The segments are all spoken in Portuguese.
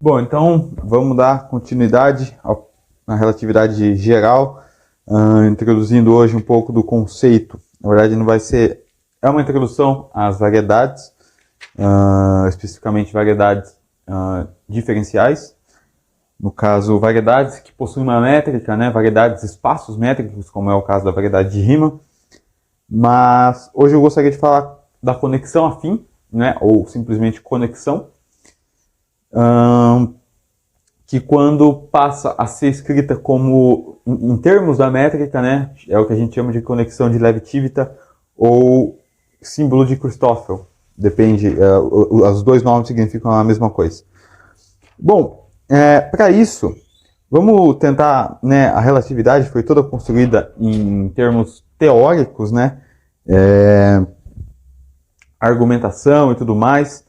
Bom, então vamos dar continuidade na relatividade geral, introduzindo hoje um pouco do conceito. Na verdade, não vai ser. É uma introdução às variedades, especificamente variedades diferenciais. No caso, variedades que possuem uma métrica, né? Variedades, espaços métricos, como é o caso da variedade de Riemann. Mas hoje eu gostaria de falar da conexão afim, né? Ou simplesmente conexão. Que quando passa a ser escrita como, em termos da métrica, né, é o que a gente chama de conexão de Levi-Civita ou símbolo de Christoffel. Depende, os dois nomes significam a mesma coisa. Bom, para isso, vamos tentar, né, a relatividade foi toda construída em termos teóricos, né, argumentação e tudo mais.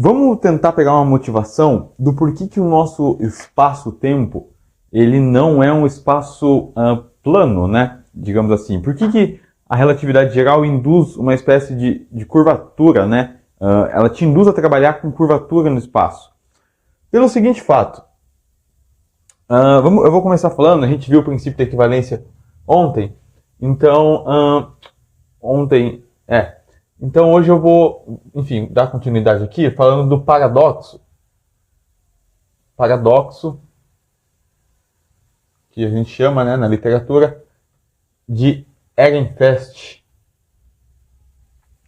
Vamos tentar pegar uma motivação do porquê que o nosso espaço-tempo ele não é um espaço plano, né? Digamos assim. Por que a relatividade geral induz uma espécie de curvatura, né? Ela te induz a trabalhar com curvatura no espaço. Pelo seguinte fato. Eu vou começar falando, a gente viu o princípio da equivalência ontem. Então, Então hoje eu vou, enfim, dar continuidade aqui falando do paradoxo. Paradoxo, que a gente chama, né, na literatura de Ehrenfest.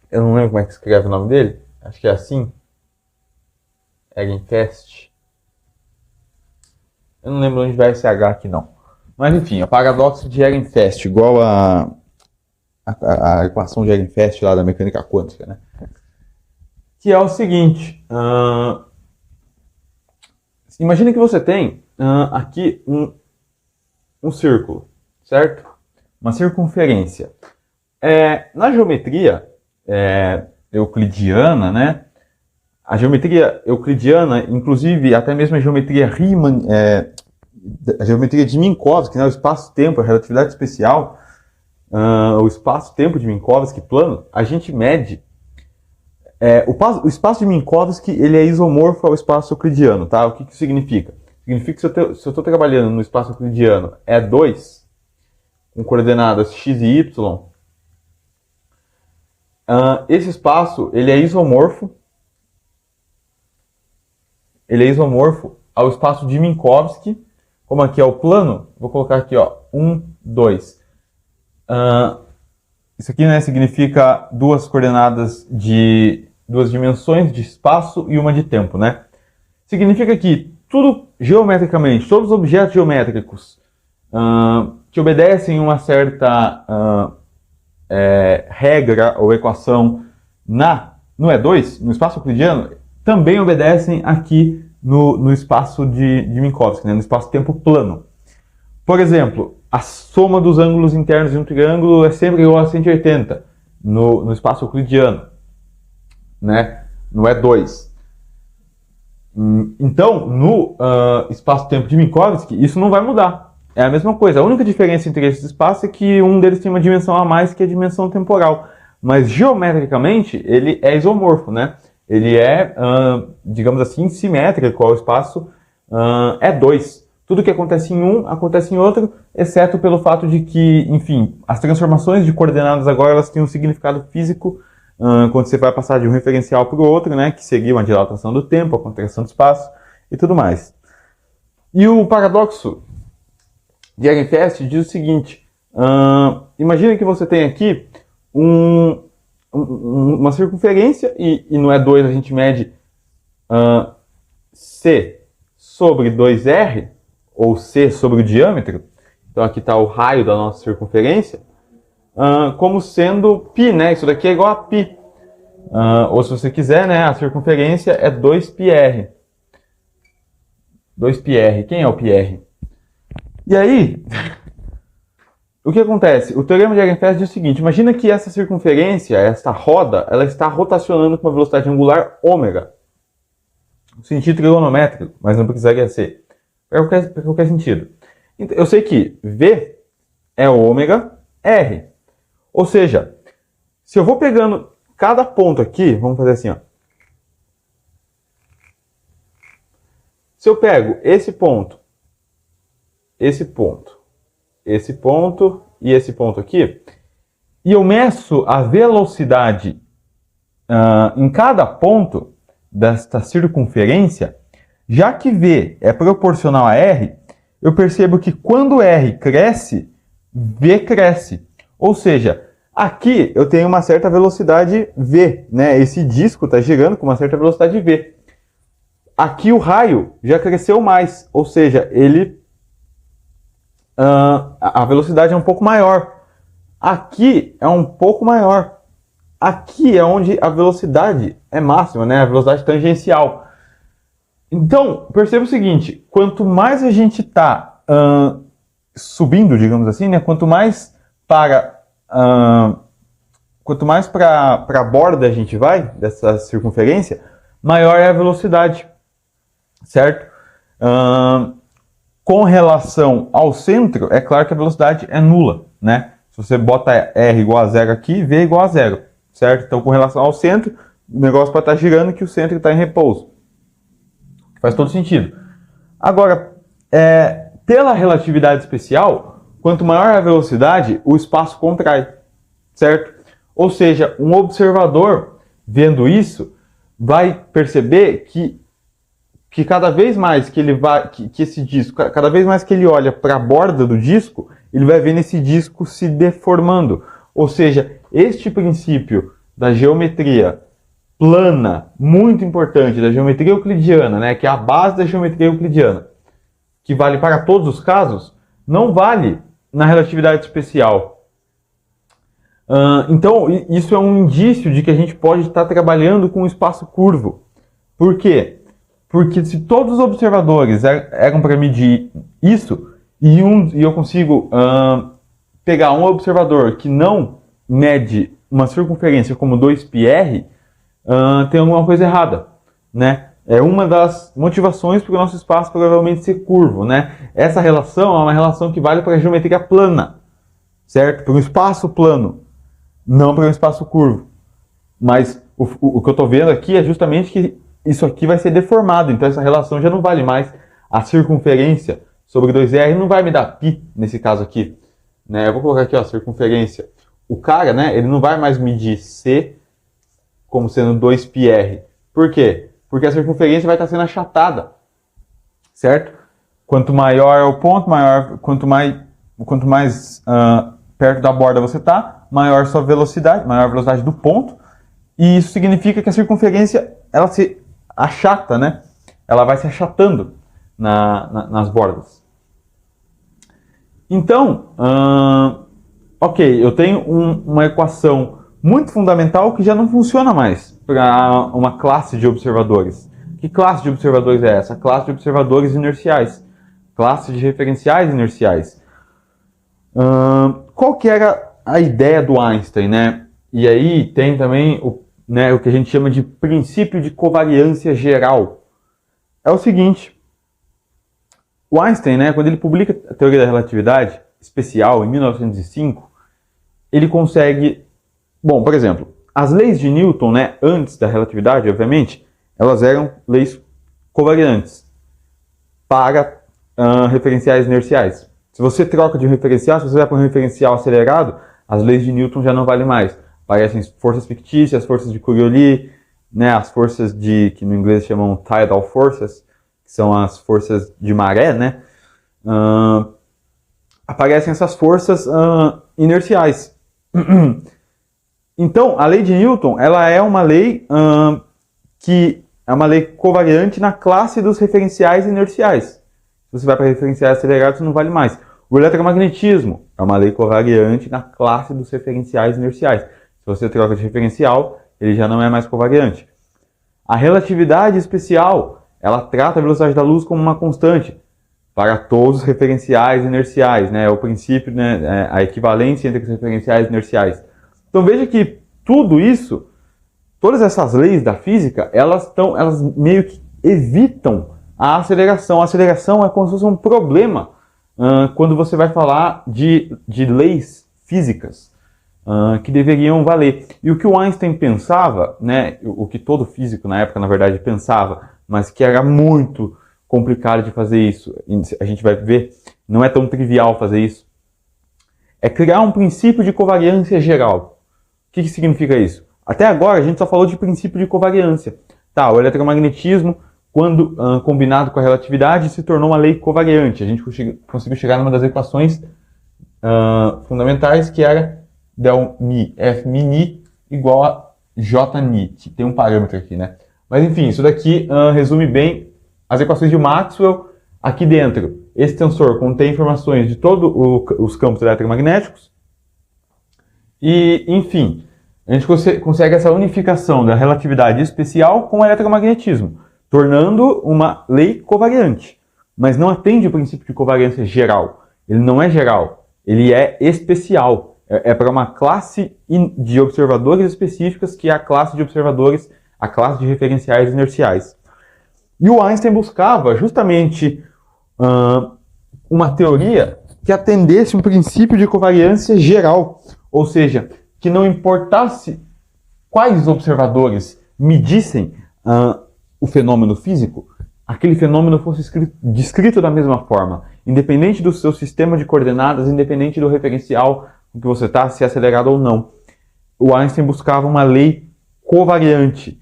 Eu não lembro como é que escreve o nome dele. Acho que é assim. Ehrenfest. Eu não lembro onde vai esse H aqui não. Mas enfim, é o paradoxo de Ehrenfest, igual a equação de Ehrenfest lá da mecânica quântica, né? Que é o seguinte, imagina que você tem aqui um círculo, certo? Uma circunferência. Na geometria euclidiana, né? A geometria euclidiana, inclusive até mesmo a geometria Riemann, a geometria de Minkowski, né? O espaço-tempo, a relatividade especial, o espaço-tempo de Minkowski plano, a gente mede o espaço de Minkowski ele é isomorfo ao espaço euclidiano, tá? O que isso significa? Significa que se eu estou trabalhando no espaço euclidiano E2, com coordenadas x e y, esse espaço ele é isomorfo ao espaço de Minkowski, como aqui é o plano, vou colocar aqui, ó, 1, 2. Isso aqui, né, significa duas coordenadas de duas dimensões de espaço e uma de tempo, né? Significa que tudo geometricamente, todos os objetos geométricos que obedecem uma certa regra ou equação no E2, no espaço euclidiano, também obedecem aqui no espaço de Minkowski, né, no espaço-tempo plano. Por exemplo, a soma dos ângulos internos de um triângulo é sempre igual a 180 no espaço euclidiano, né? No E2. Então, no espaço-tempo de Minkowski, isso não vai mudar. É a mesma coisa. A única diferença entre esses espaços é que um deles tem uma dimensão a mais, que é a dimensão temporal. Mas, geometricamente, ele é isomorfo, né? Ele é, digamos assim, simétrico ao espaço E2. Tudo que acontece em um, acontece em outro, exceto pelo fato de que, enfim, as transformações de coordenadas agora elas têm um significado físico quando você vai passar de um referencial para o outro, né, que seria uma dilatação do tempo, a contração do espaço e tudo mais. E o paradoxo de Ehrenfest diz o seguinte, imagina que você tem aqui uma circunferência e no E2 a gente mede C sobre 2R, ou C sobre o diâmetro, então aqui está o raio da nossa circunferência, como sendo π, né? Isso daqui é igual a π. Ou se você quiser, né, a circunferência é 2πr. 2πr. Quem é o πr? E aí, o que acontece? O teorema de Ehrenfest diz o seguinte, imagina que essa circunferência, esta roda, ela está rotacionando com uma velocidade angular ômega. No sentido trigonométrico, mas não precisaria ser. Para qualquer sentido. Eu sei que V é ômega R. Ou seja, se eu vou pegando cada ponto aqui, vamos fazer assim, ó. Se eu pego esse ponto e esse ponto aqui, e eu meço a velocidade em cada ponto desta circunferência, já que V é proporcional a R, eu percebo que quando R cresce, V cresce. Ou seja, aqui eu tenho uma certa velocidade V, né? Esse disco está girando com uma certa velocidade V. Aqui o raio já cresceu mais, ou seja, a velocidade é um pouco maior. Aqui é um pouco maior. Aqui é onde a velocidade é máxima, né? A velocidade tangencial. Então, perceba o seguinte, quanto mais a gente está subindo, digamos assim, né? Quanto mais para a borda a gente vai, dessa circunferência, maior é a velocidade, certo? Com relação ao centro, é claro que a velocidade é nula, né? Se você bota R igual a zero aqui, V igual a zero, certo? Então, com relação ao centro, o negócio pode estar girando que o centro está em repouso. Faz todo sentido. Agora, pela relatividade especial, quanto maior a velocidade, o espaço contrai, certo? Ou seja, um observador, vendo isso, vai perceber que cada vez mais que ele vai, que esse disco, cada vez mais que ele olha para a borda do disco, ele vai vendo esse disco se deformando. Ou seja, este princípio da geometria plana, muito importante, da geometria euclidiana, né, que é a base da geometria euclidiana, que vale para todos os casos, não vale na relatividade especial. Então, isso é um indício de que a gente pode estar trabalhando com um espaço curvo. Por quê? Porque se todos os observadores eram para medir isso, e eu consigo pegar um observador que não mede uma circunferência como 2πr, tem alguma coisa errada, né? É uma das motivações para o nosso espaço provavelmente ser curvo, né? Essa relação é uma relação que vale para a geometria plana, certo? Para um espaço plano, não para um espaço curvo. Mas o que eu estou vendo aqui é justamente que isso aqui vai ser deformado, então essa relação já não vale mais. A circunferência sobre 2R não vai me dar π nesse caso aqui, né? Eu vou colocar aqui, ó, circunferência. O cara, né, ele não vai mais medir C como sendo 2πr. Por quê? Porque a circunferência vai estar sendo achatada, certo? Quanto maior é o ponto, quanto mais perto da borda você está, maior sua velocidade, maior a velocidade do ponto, e isso significa que a circunferência ela se achata, né? Ela vai se achatando nas bordas. Então, ok, eu tenho uma equação muito fundamental que já não funciona mais para uma classe de observadores. Que classe de observadores é essa? Classe de observadores inerciais. Classe de referenciais inerciais. Qual que era a ideia do Einstein, né? E aí tem também o que a gente chama de princípio de covariância geral. É o seguinte, o Einstein, né, quando ele publica a teoria da relatividade especial em 1905, ele consegue, por exemplo, as leis de Newton, né, antes da relatividade, obviamente, elas eram leis covariantes para referenciais inerciais. Se você troca de um referencial, se você vai para um referencial acelerado, as leis de Newton já não valem mais. Aparecem forças fictícias, forças de Coriolis, né, as forças que no inglês chamam tidal forces, que são as forças de maré, né? Aparecem essas forças inerciais. Então, a lei de Newton, ela é uma lei que é uma lei covariante na classe dos referenciais inerciais. Se você vai para referenciais acelerados, não vale mais. O eletromagnetismo é uma lei covariante na classe dos referenciais inerciais. Se você troca de referencial, ele já não é mais covariante. A relatividade especial, ela trata a velocidade da luz como uma constante para todos os referenciais inerciais, né? O princípio, né? A equivalência entre os referenciais inerciais. Então veja que tudo isso, todas essas leis da física, elas meio que evitam a aceleração. A aceleração é como se fosse um problema quando você vai falar de leis físicas que deveriam valer. E o que o Einstein pensava, né, o que todo físico na época, na verdade, pensava, mas que era muito complicado de fazer isso, a gente vai ver, não é tão trivial fazer isso, é criar um princípio de covariância geral. O que significa isso? Até agora a gente só falou de princípio de covariância. Tá, o eletromagnetismo, quando combinado com a relatividade, se tornou uma lei covariante. A gente conseguiu chegar numa das equações fundamentais, que era del mi F mi ni igual a J ni, que tem um parâmetro aqui, né? Mas enfim, isso daqui resume bem as equações de Maxwell aqui dentro. Esse tensor contém informações de todos os campos eletromagnéticos e, enfim, a gente consegue essa unificação da relatividade especial com o eletromagnetismo, tornando uma lei covariante, mas não atende o princípio de covariância geral. Ele não é geral, ele é especial. É para uma classe de observadores específicas, que é a classe de observadores, a classe de referenciais inerciais. E o Einstein buscava justamente uma teoria que atendesse um princípio de covariância geral, ou seja, que não importasse quais observadores medissem o fenômeno físico, aquele fenômeno fosse descrito da mesma forma, independente do seu sistema de coordenadas, independente do referencial com que você está, se é acelerado ou não. O Einstein buscava uma lei covariante,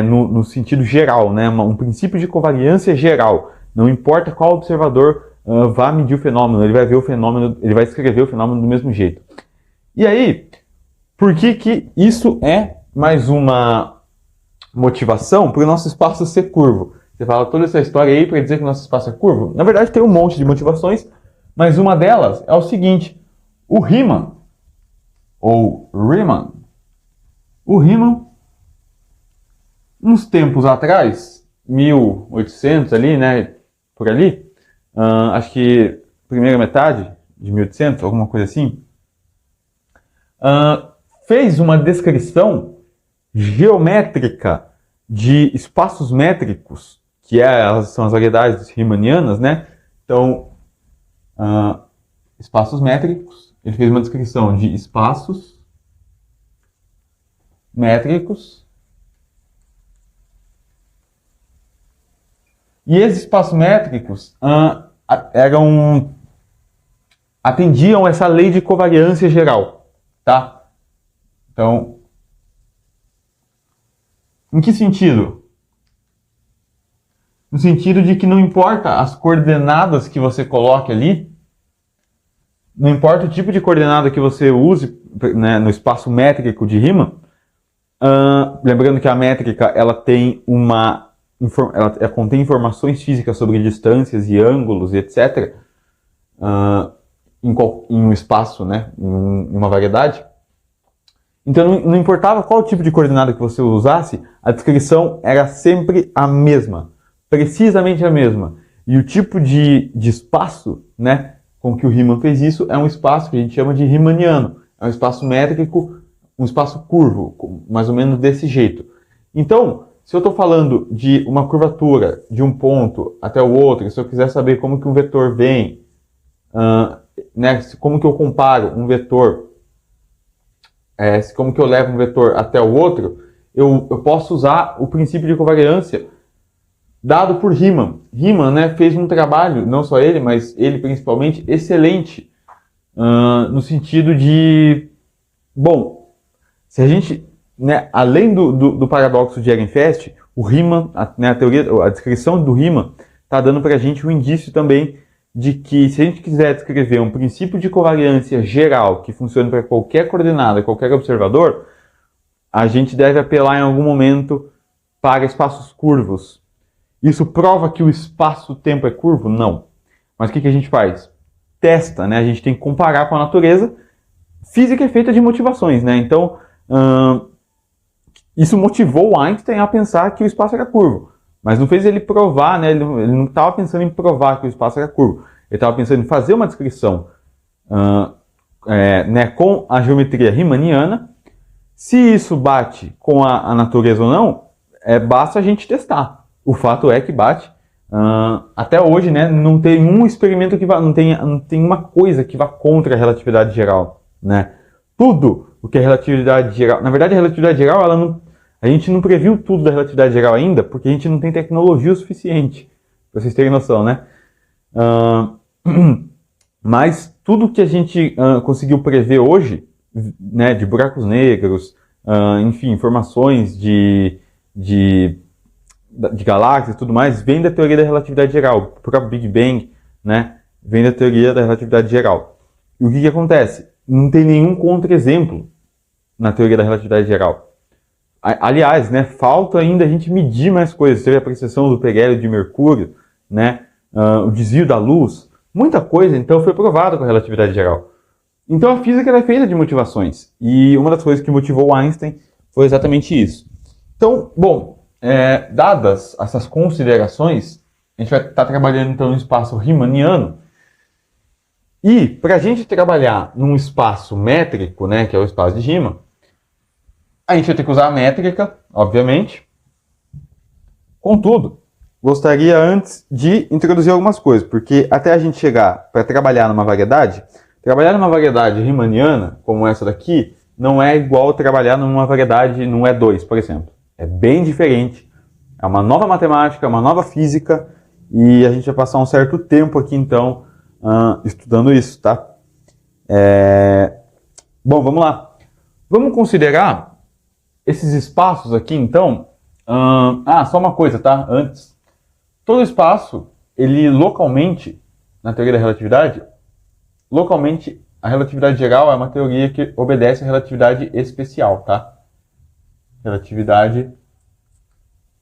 no sentido geral, né? Um princípio de covariância geral. Não importa qual observador vá medir o fenômeno, ele vai ver o fenômeno, ele vai escrever o fenômeno do mesmo jeito. E aí, por que isso é mais uma motivação para o nosso espaço ser curvo? Você fala toda essa história aí para dizer que o nosso espaço é curvo? Na verdade, tem um monte de motivações, mas uma delas é o seguinte: o Riemann, ou Riemann, uns tempos atrás, 1800 ali, né, por ali, acho que primeira metade de 1800, alguma coisa assim, fez uma descrição geométrica de espaços métricos, que são as variedades riemannianas, né? Então, espaços métricos, ele fez uma descrição de espaços métricos. E esses espaços métricos atendiam essa lei de covariância geral, tá? Então, em que sentido? No sentido de que não importa as coordenadas que você coloque ali, não importa o tipo de coordenada que você use, né, no espaço métrico de Riemann, lembrando que a métrica ela tem ela contém informações físicas sobre distâncias e ângulos e etc. Em um espaço, né, em uma variedade. Então não importava qual tipo de coordenada que você usasse, a descrição era sempre a mesma, precisamente a mesma. E o tipo de espaço, né, com que o Riemann fez isso é um espaço que a gente chama de riemanniano. É um espaço métrico, um espaço curvo, mais ou menos desse jeito. Então, se eu estou falando de uma curvatura de um ponto até o outro, se eu quiser saber como que um vetor vem, né, como que eu comparo um vetor, como que eu levo um vetor até o outro, eu posso usar o princípio de covariância dado por Riemann. Riemann, né, fez um trabalho, não só ele, mas ele principalmente, excelente, no sentido de, bom, se a gente, né, além do paradoxo de Ehrenfest, o Riemann, né, a descrição do Riemann está dando para a gente um indício também de que, se a gente quiser descrever um princípio de covariância geral que funcione para qualquer coordenada, qualquer observador, a gente deve apelar em algum momento para espaços curvos. Isso prova que o espaço-tempo é curvo? Não. Mas o que a gente faz? Testa, né? A gente tem que comparar com a natureza. Física é feita de motivações, né? Então, isso motivou o Einstein a pensar que o espaço era curvo. Mas não fez ele provar, né? Ele não estava pensando em provar que o espaço era curvo. Ele estava pensando em fazer uma descrição né, com a geometria riemanniana. Se isso bate com a natureza ou não, basta a gente testar. O fato é que bate. Até hoje, né, não tem um experimento que não tem uma coisa que vá contra a relatividade geral, né? Tudo o que é relatividade geral... Na verdade, a relatividade geral, a gente não previu tudo da relatividade geral ainda, porque a gente não tem tecnologia o suficiente, Pra vocês terem noção, né? Mas tudo que a gente conseguiu prever hoje, né, de buracos negros, enfim, informações de galáxias e tudo mais, vem da teoria da relatividade geral. O próprio Big Bang, né, vem da teoria da relatividade geral. E o que acontece? Não tem nenhum contra-exemplo na teoria da relatividade geral. Aliás, né, falta ainda a gente medir mais coisas. Teve a precessão do perélio de Mercúrio, né, o desvio da luz. Muita coisa, então, foi provada com a relatividade geral. Então, a física é feita de motivações. E uma das coisas que motivou Einstein foi exatamente isso. Então, bom, dadas essas considerações, a gente vai estar trabalhando, então, no espaço riemanniano. E, para a gente trabalhar num espaço métrico, né, que é o espaço de Riemann, a gente vai ter que usar a métrica, obviamente. Contudo, gostaria antes de introduzir algumas coisas, porque até a gente chegar para trabalhar numa variedade riemanniana, como essa daqui, não é igual trabalhar numa variedade no E2, por exemplo. É bem diferente. É uma nova matemática, uma nova física, e a gente vai passar um certo tempo aqui, então, estudando isso, tá? Bom, vamos lá. Vamos considerar esses espaços aqui, então. Só uma coisa, tá? Antes. Todo espaço, ele localmente, na teoria da relatividade, localmente, a relatividade geral é uma teoria que obedece à relatividade especial, tá? Relatividade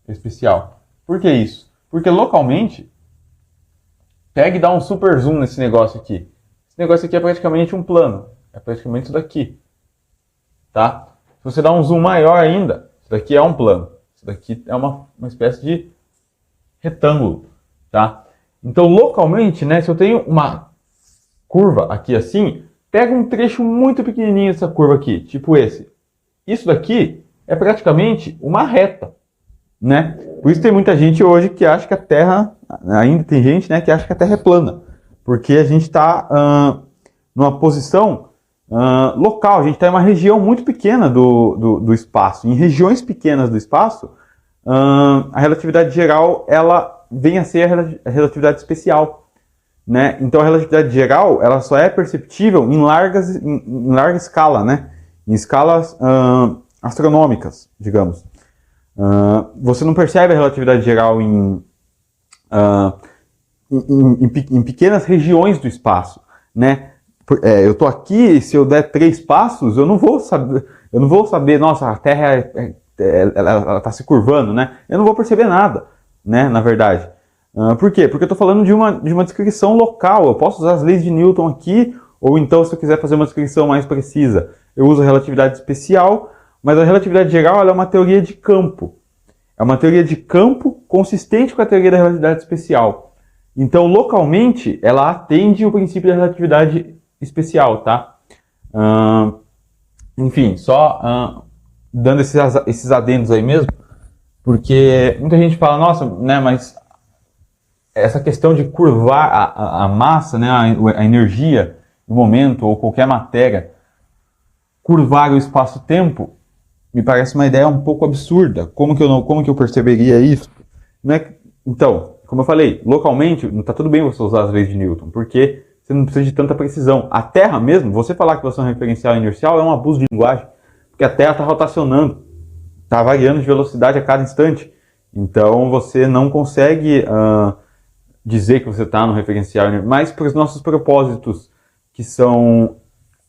especial. Por que isso? Porque localmente, pega e dá um super zoom nesse negócio aqui. Esse negócio aqui é praticamente um plano. É praticamente isso daqui. Tá? Se você dá um zoom maior ainda, isso daqui é um plano. Isso daqui é uma espécie de retângulo. Tá? Então, localmente, né, se eu tenho uma curva aqui assim, pega um trecho muito pequenininho dessa curva aqui, tipo esse. Isso daqui é praticamente uma reta. Né? Por isso tem muita gente hoje que acha que a Terra, ainda tem gente, né, que acha que a Terra é plana, porque a gente está numa posição local, a gente está em uma região muito pequena do espaço. Em regiões pequenas do espaço, a relatividade geral ela vem a ser a relatividade especial. Né? Então a relatividade geral ela só é perceptível em larga escala, né? Em escalas astronômicas, digamos. Você não percebe a relatividade geral em pequenas regiões do espaço, né? Eu estou aqui, se eu der 3 passos, eu não vou saber, nossa, a Terra ela está se curvando, né? Eu não vou perceber nada, né? Na verdade. Por quê? Porque eu estou falando de uma descrição local. Eu posso usar as leis de Newton aqui, ou então, se eu quiser fazer uma descrição mais precisa, eu uso a relatividade especial. Mas a relatividade geral ela é uma teoria de campo. É uma teoria de campo consistente com a teoria da relatividade especial. Então, localmente, ela atende o princípio da relatividade especial, tá? Enfim, só dando esses adendos aí mesmo, porque muita gente fala, nossa, né, mas essa questão de curvar a massa, né, a energia do momento, ou qualquer matéria, curvar o espaço-tempo, me parece uma ideia um pouco absurda. Como que eu perceberia isso? Então, como eu falei, localmente, não está tudo bem você usar as leis de Newton, porque você não precisa de tanta precisão. A Terra mesmo, você falar que você é um referencial inercial é um abuso de linguagem, porque a Terra está rotacionando, está variando de velocidade a cada instante. Então, você não consegue dizer que você está no referencial inercial. Mas, para os nossos propósitos, que são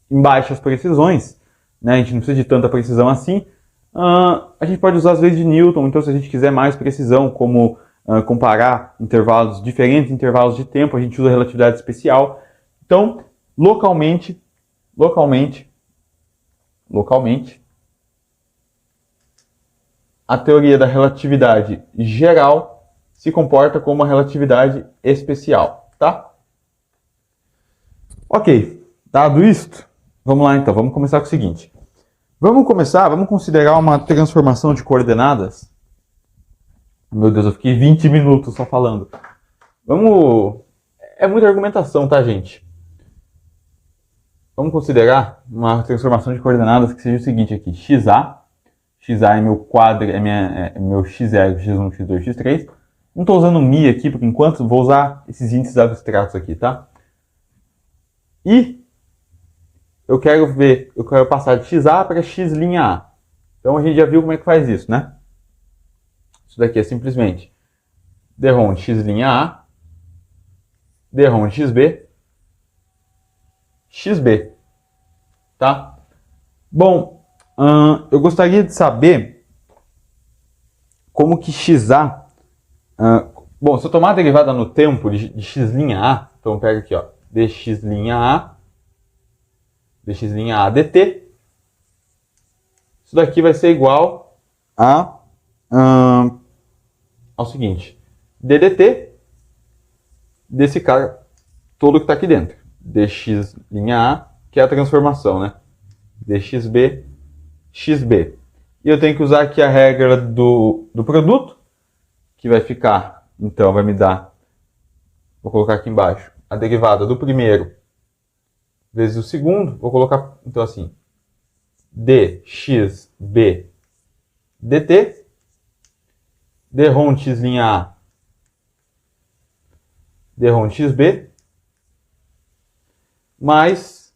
em baixas precisões, né, a gente não precisa de tanta precisão assim, a gente pode usar as leis de Newton. Então, se a gente quiser mais precisão, como comparar diferentes intervalos de tempo, a gente usa a relatividade especial. Então, localmente, a teoria da relatividade geral se comporta como uma relatividade especial, tá? Ok, dado isto, vamos lá então, vamos começar com o seguinte. Vamos considerar uma transformação de coordenadas. Meu Deus, eu fiquei 20 minutos só falando. É muita argumentação, tá, gente? Vamos considerar uma transformação de coordenadas que seja o seguinte aqui. XA é meu quadro, é meu x0, x1, x2, x3. Não estou usando mi aqui por enquanto, vou usar esses índices abstratos aqui, tá? E eu quero passar de xa para x'A. Então a gente já viu como é que faz isso, né? Isso daqui é simplesmente derrom de x'A, derrom de xb, tá? Bom, eu gostaria de saber como que xa... bom, se eu tomar a derivada no tempo de x'A, então pega aqui, ó, dx'A dt, isso daqui vai ser igual ao seguinte, ddt desse cara todo que está aqui dentro, dx'A, que é a transformação, né? dxb, xb. E eu tenho que usar aqui a regra do produto, que vai ficar, então vai me dar, vou colocar aqui embaixo, a derivada do primeiro vezes o segundo, vou colocar, então assim, dxb dt, derrom de x'A, derrom de xb, mais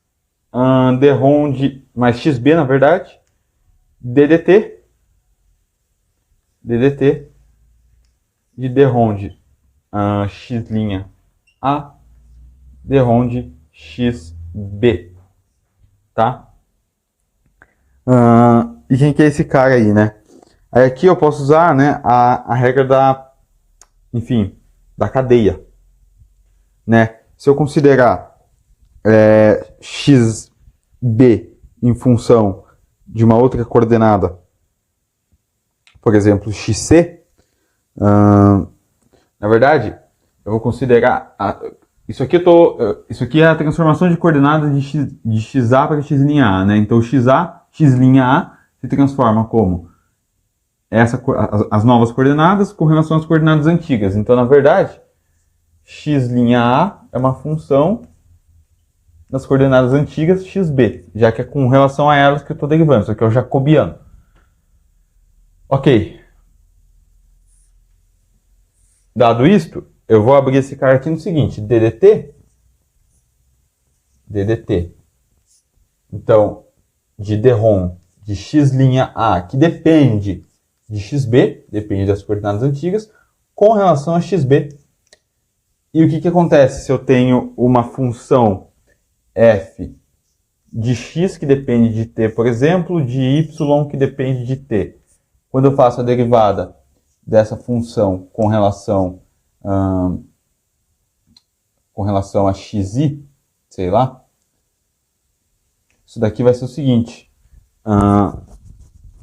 mais xb, na verdade, ddt de derrom de x'A, derrom de xb, tá? E quem que é esse cara aí, né? Aí aqui eu posso usar, né, a regra da, enfim, da cadeia, né? Se eu considerar xb em função de uma outra coordenada, por exemplo, xc, na verdade, eu vou considerar isso aqui é a transformação de coordenadas de xa para x'A, né? Então x'A se transforma como as novas coordenadas com relação às coordenadas antigas. Então, na verdade, x'A é uma função das coordenadas antigas xb, já que é com relação a elas que eu estou derivando. Isso aqui é o jacobiano. Ok. Dado isto, eu vou abrir esse cara aqui no seguinte, ddt, então, de derrom de x'A, que depende de xb, depende das coordenadas antigas, com relação a xb. E o que acontece se eu tenho uma função f de x que depende de t, por exemplo, de y que depende de t? Quando eu faço a derivada dessa função com relação a xi, sei lá, isso daqui vai ser o seguinte,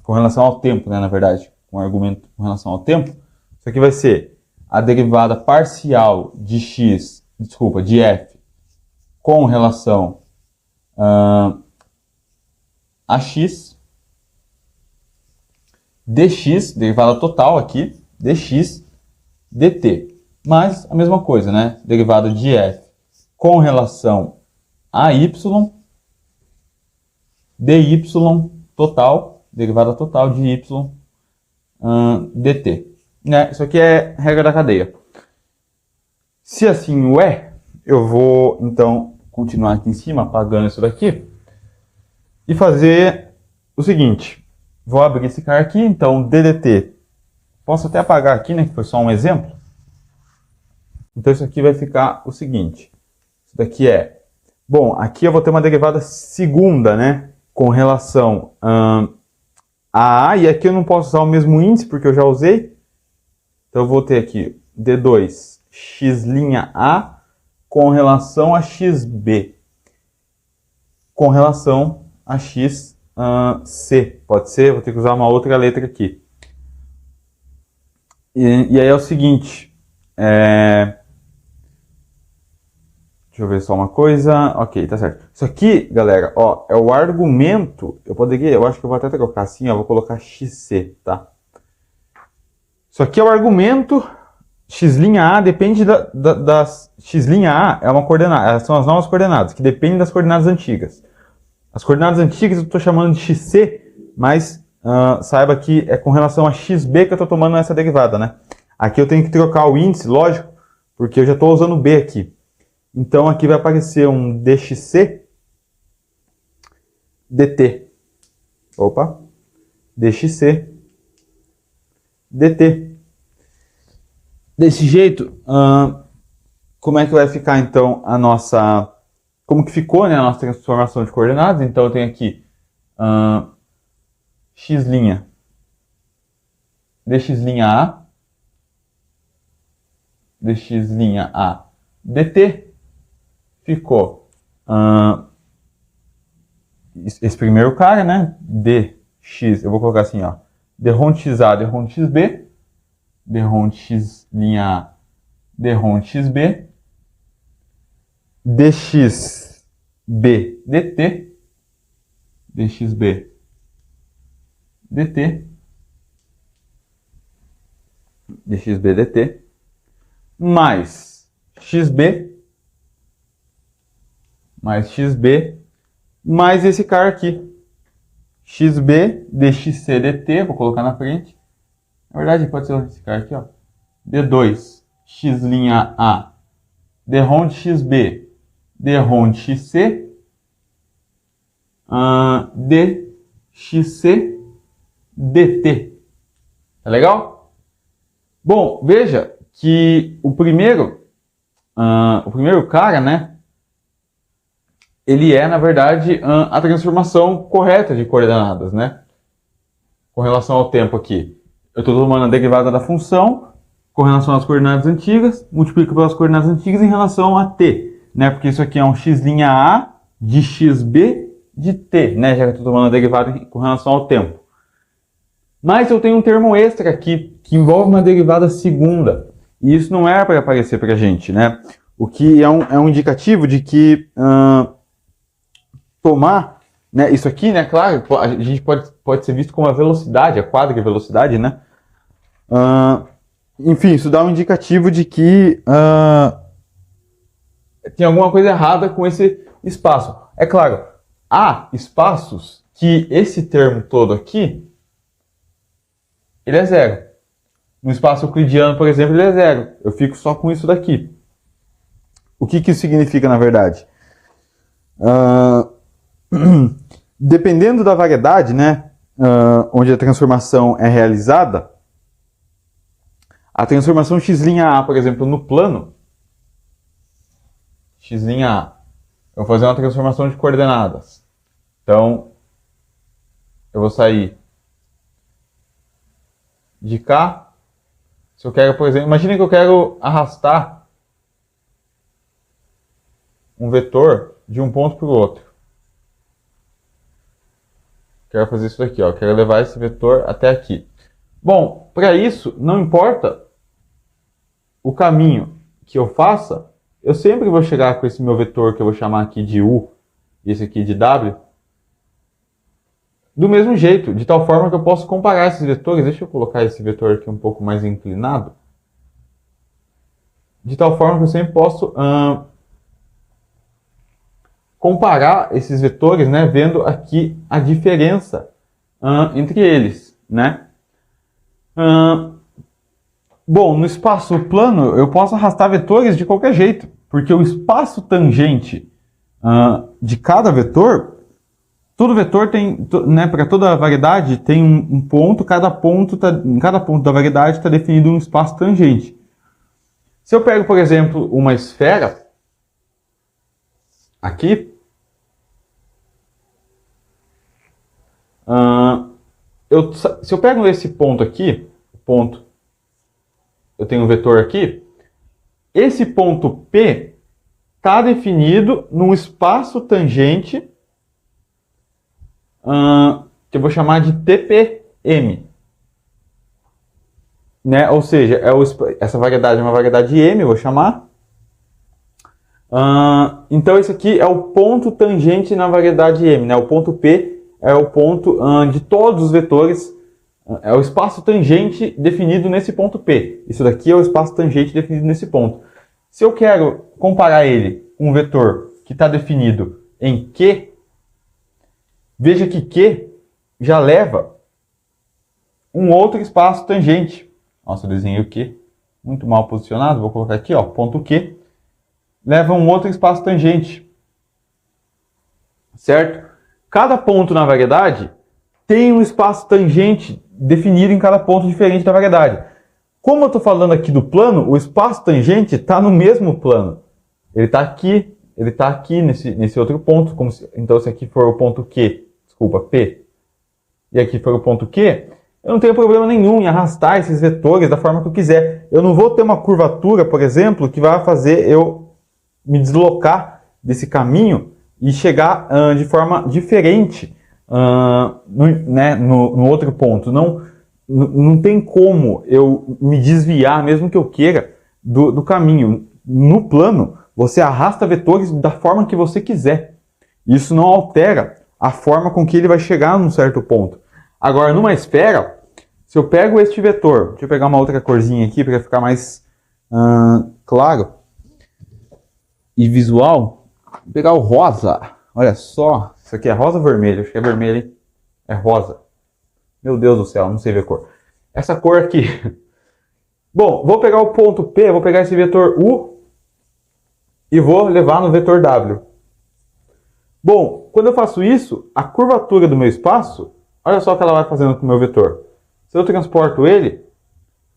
com relação ao tempo, né, na verdade, um argumento com relação ao tempo, isso aqui vai ser a derivada parcial de de f com relação a x, dx, derivada total aqui, dx, dt. Mas a mesma coisa, né? Derivada de f com relação a y, dy total, derivada total de y, dt. Né? Isso aqui é regra da cadeia. Se assim o é, eu vou então continuar aqui em cima, apagando isso daqui, e fazer o seguinte. Vou abrir esse cara aqui, então ddt. Posso até apagar aqui, né, que foi só um exemplo. Então isso aqui vai ficar o seguinte. Isso daqui é... Bom, aqui eu vou ter uma derivada segunda, né, com relação a A, e aqui eu não posso usar o mesmo índice, porque eu já usei. Então eu vou ter aqui d2 x'A com relação a xb, com relação a xc, pode ser, vou ter que usar uma outra letra aqui. E aí é o seguinte, deixa eu ver só uma coisa, ok, tá certo. Isso aqui, galera, ó, é o argumento, eu acho que eu vou até trocar assim, ó, vou colocar xc, tá? Isso aqui é o argumento, x'A depende das... x'A é uma coordenada, são as novas coordenadas, que dependem das coordenadas antigas. As coordenadas antigas eu estou chamando de xc, mas saiba que é com relação a xb que eu estou tomando essa derivada, né? Aqui eu tenho que trocar o índice, lógico, porque eu já estou usando B aqui. Então aqui vai aparecer um dxc dt. Opa! Dxc dt. Desse jeito, como é que vai ficar então a nossa... Como que ficou, né, a nossa transformação de coordenadas? Então eu tenho aqui x' dx' a dt ficou esse primeiro cara, né, dx, eu vou colocar assim, ó, dront xa, dront xb, dront x' a, dront xb, dxb dt, dxb dt, dxb dt, mais xb, mais esse cara aqui, xb dxc dt, vou colocar na frente, na verdade pode ser esse cara aqui, ó, d2 x' a, dront xb, dront xc, dxc dt. Tá legal? Bom, veja que o primeiro cara, né, ele é, na verdade, a transformação correta de coordenadas, né? Com relação ao tempo aqui. Eu estou tomando a derivada da função com relação às coordenadas antigas, multiplico pelas coordenadas antigas em relação a t, né? Porque isso aqui é um x' a de xb de t, né? Já que eu estou tomando a derivada com relação ao tempo. Mas eu tenho um termo extra aqui, que envolve uma derivada segunda. E isso não era para aparecer para a gente, né? O que é um indicativo de que tomar, né, isso aqui, né, claro, a gente pode ser visto como a velocidade, a quadrivelocidade, né? Enfim, isso dá um indicativo de que tem alguma coisa errada com esse espaço. É claro, há espaços que esse termo todo aqui, ele é zero. No espaço euclidiano, por exemplo, ele é zero. Eu fico só com isso daqui. O que isso significa, na verdade? Dependendo da variedade, né, onde a transformação é realizada, a transformação x' a, por exemplo, no plano, x' a, eu vou fazer uma transformação de coordenadas. Então, eu vou sair de cá. Se eu quero, por exemplo, imagine que eu quero arrastar um vetor de um ponto para o outro. Quero fazer isso daqui, ó. Quero levar esse vetor até aqui. Bom, para isso, não importa o caminho que eu faça, eu sempre vou chegar com esse meu vetor que eu vou chamar aqui de U e esse aqui de W do mesmo jeito, de tal forma que eu posso comparar esses vetores. Deixa eu colocar esse vetor aqui um pouco mais inclinado. De tal forma que eu sempre posso comparar esses vetores, né, vendo aqui a diferença entre eles, né? Bom, no espaço plano eu posso arrastar vetores de qualquer jeito, porque o espaço tangente de cada vetor, todo vetor tem, né, para toda a variedade tem um ponto, em cada ponto da variedade está definido um espaço tangente. Se eu pego, por exemplo, uma esfera aqui, se eu pego esse ponto aqui, eu tenho um vetor aqui, esse ponto P está definido num espaço tangente que eu vou chamar de TPM. Né? Ou seja, essa variedade é uma variedade M, eu vou chamar. Então esse aqui é o ponto tangente na variedade M, né? O ponto P é o ponto de todos os vetores, é o espaço tangente definido nesse ponto P. Isso daqui é o espaço tangente definido nesse ponto. Se eu quero comparar ele com um vetor que está definido em Q, veja que Q já leva um outro espaço tangente. Nossa, eu desenhei o Q muito mal posicionado, vou colocar aqui, ó, ponto Q, leva a um outro espaço tangente, certo? Cada ponto na variedade tem um espaço tangente definido em cada ponto diferente da variedade. Como eu estou falando aqui do plano, o espaço tangente está no mesmo plano. Ele está aqui nesse outro ponto, então se aqui for o ponto Q, desculpa, P, e aqui for o ponto Q, eu não tenho problema nenhum em arrastar esses vetores da forma que eu quiser. Eu não vou ter uma curvatura, por exemplo, que vai fazer eu me deslocar desse caminho e chegar de forma diferente no outro ponto. Não tem como eu me desviar, mesmo que eu queira, do caminho. No plano, você arrasta vetores da forma que você quiser. Isso não altera a forma com que ele vai chegar num certo ponto. Agora, numa esfera, se eu pego este vetor, deixa eu pegar uma outra corzinha aqui para ficar mais claro e visual. Vou pegar o rosa. Olha só, isso aqui é rosa ou vermelho? Acho que é vermelho, hein? É rosa. Meu Deus do céu, não sei ver a cor. Essa cor aqui. Bom, vou pegar o ponto P, vou pegar esse vetor U e vou levar no vetor W. Bom, quando eu faço isso, a curvatura do meu espaço, olha só o que ela vai fazendo com o meu vetor. Se eu transporto ele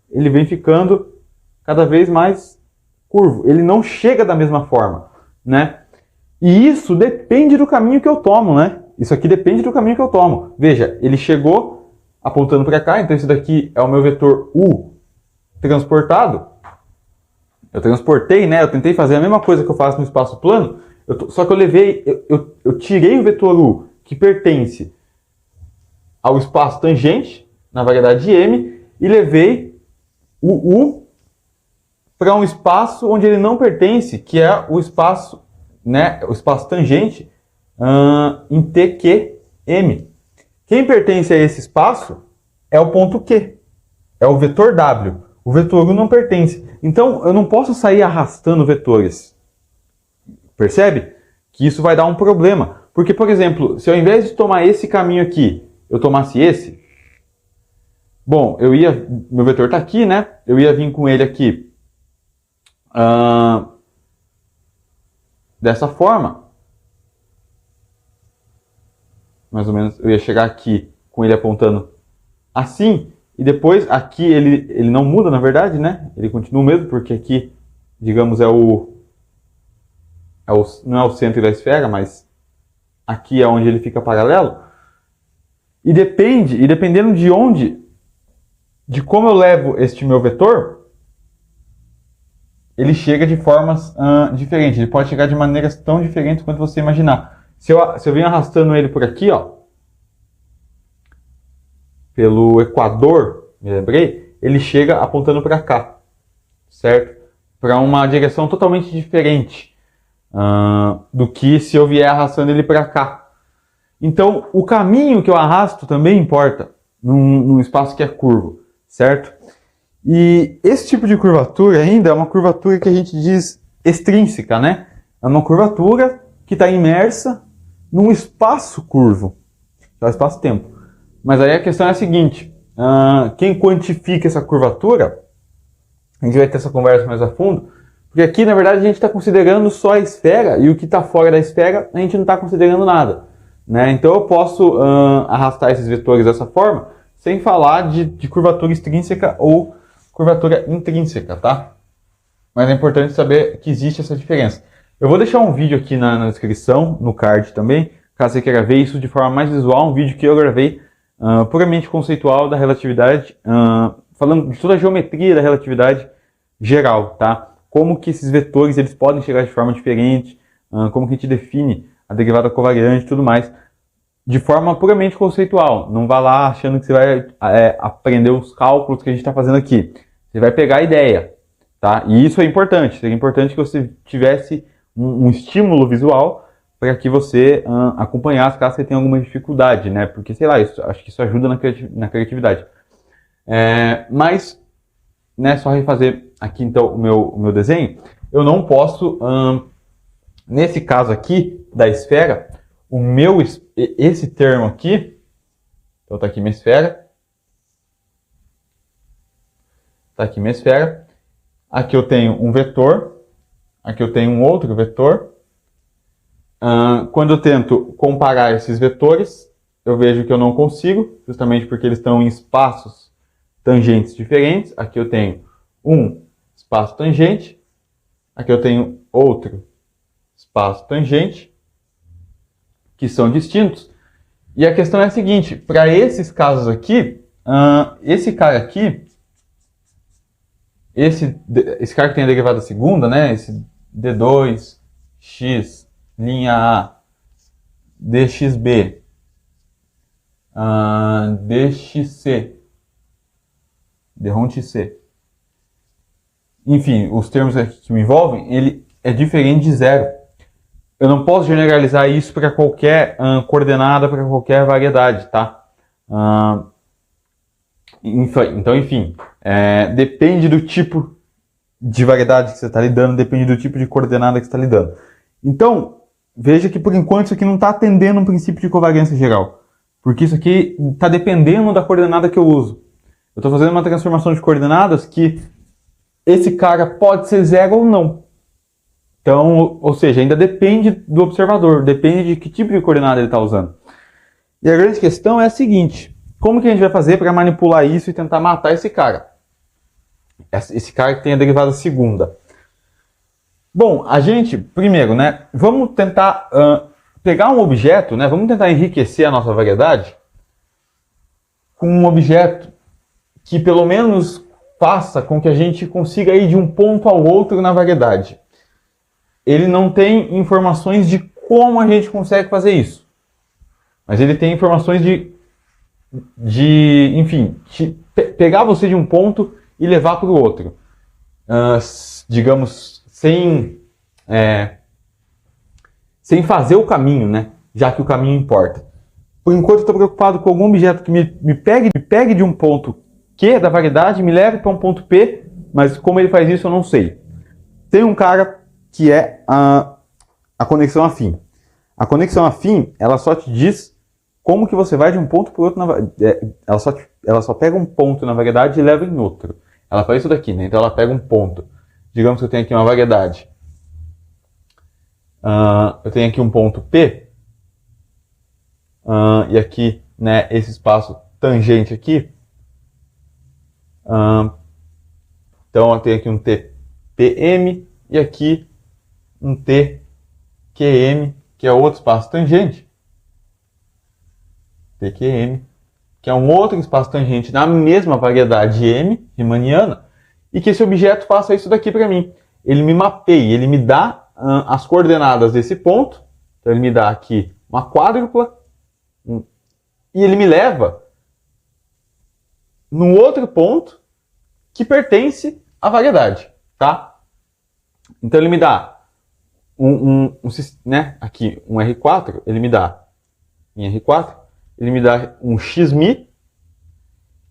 vem ficando cada vez mais curvo. Ele não chega da mesma forma, né? E isso depende do caminho que eu tomo, né? Isso aqui depende do caminho que eu tomo. Veja, ele chegou apontando para cá, então esse daqui é o meu vetor U transportado. Eu transportei, né? Eu tentei fazer a mesma coisa que eu faço no espaço plano, só que eu tirei o vetor U, que pertence ao espaço tangente, na variedade de M, e levei o U para um espaço onde ele não pertence, que é o espaço, né, o espaço tangente em TQM. Quem pertence a esse espaço é o ponto Q, é o vetor W. O vetor U não pertence. Então, eu não posso sair arrastando vetores. Percebe? Que isso vai dar um problema. Porque, por exemplo, se ao invés de tomar esse caminho aqui, eu tomasse esse, bom, meu vetor está aqui, né? Eu ia vir com ele aqui dessa forma. Mais ou menos, eu ia chegar aqui com ele apontando assim. E depois, aqui ele não muda, na verdade, né? Ele continua o mesmo, porque aqui, digamos, não é o centro da esfera, mas aqui é onde ele fica paralelo. E dependendo de como eu levo este meu vetor, ele chega de formas diferentes. Ele pode chegar de maneiras tão diferentes quanto você imaginar. Se eu venho arrastando ele por aqui, ó, pelo Equador, me lembrei, ele chega apontando para cá, certo? Para uma direção totalmente diferente do que se eu vier arrastando ele para cá. Então, o caminho que eu arrasto também importa num espaço que é curvo, certo? E esse tipo de curvatura ainda é uma curvatura que a gente diz extrínseca, né? É uma curvatura que está imersa num espaço curvo, que é o espaço-tempo. Mas aí a questão é a seguinte, quem quantifica essa curvatura, a gente vai ter essa conversa mais a fundo, porque aqui, na verdade, a gente está considerando só a esfera, e o que está fora da esfera, a gente não está considerando nada, né? Então eu posso arrastar esses vetores dessa forma, sem falar de curvatura extrínseca ou curvatura intrínseca, tá? Mas é importante saber que existe essa diferença. Eu vou deixar um vídeo aqui na descrição, no card também, caso você queira ver isso de forma mais visual, um vídeo que eu gravei puramente conceitual da relatividade, falando de toda a geometria da relatividade geral, tá? Como que esses vetores eles podem chegar de forma diferente, como que a gente define a derivada covariante e tudo mais, de forma puramente conceitual. Não vá lá achando que você vai aprender os cálculos que a gente está fazendo aqui. Você vai pegar a ideia, tá? E isso é importante. Seria importante que você tivesse um estímulo visual para que você acompanhasse caso você tenha alguma dificuldade, né? Porque, sei lá, acho que isso ajuda na criatividade. Mas, né, só refazer aqui então o meu desenho. Eu não posso, nesse caso aqui da esfera, esse termo aqui, então tá aqui minha esfera, aqui eu tenho um vetor, aqui eu tenho um outro vetor. Quando eu tento comparar esses vetores, eu vejo que eu não consigo, justamente porque eles estão em espaços tangentes diferentes. Aqui eu tenho um espaço tangente, aqui eu tenho outro espaço tangente, que são distintos. E a questão é a seguinte, para esses casos aqui, esse cara aqui, esse cara que tem a derivada segunda, né, esse d2, x, linha A, dxb, dxc, dρ/c. Enfim, os termos que me envolvem, ele é diferente de zero. Eu não posso generalizar isso para qualquer coordenada, para qualquer variedade, tá? Então, enfim, depende do tipo de variedade que você está lidando, depende do tipo de coordenada que você está lidando. Então, veja que por enquanto isso aqui não está atendendo um princípio de covariância geral, porque isso aqui está dependendo da coordenada que eu uso. Eu estou fazendo uma transformação de coordenadas que esse cara pode ser zero ou não. Então, ou seja, ainda depende do observador, depende de que tipo de coordenada ele está usando. E a grande questão é a seguinte, como que a gente vai fazer para manipular isso e tentar matar esse cara? Esse cara que tem a derivada segunda. Bom, a gente, primeiro, né, vamos tentar pegar um objeto, né, vamos tentar enriquecer a nossa variedade com um objeto que pelo menos faça com que a gente consiga ir de um ponto ao outro na variedade. Ele não tem informações de como a gente consegue fazer isso. Mas ele tem informações enfim, pegar você de um ponto e levar para o outro. Digamos, sem fazer o caminho, né? Já que o caminho importa. Por enquanto eu estou preocupado com algum objeto que me pegue de um ponto Q da variedade, me leve para um ponto P, mas como ele faz isso eu não sei. Tem um cara que é a conexão afim. A conexão afim, ela só te diz como que você vai de um ponto para o outro. Ela só pega um ponto na variedade e leva em outro. Ela faz isso daqui, né? Então ela pega um ponto. Digamos que eu tenho aqui uma variedade. Eu tenho aqui um ponto P. E aqui, né, esse espaço tangente aqui. Então eu tenho aqui um TPM e aqui um TQM, que é outro espaço tangente. TQM, que é um outro espaço tangente na mesma variedade M, riemanniana, e que esse objeto faça isso daqui para mim. Ele me mapeia, ele me dá as coordenadas desse ponto, então ele me dá aqui uma quádrupla, e ele me leva num outro ponto que pertence à variedade, tá? Então ele me dá né, aqui um R4, ele me dá em R4, ele me dá um xmi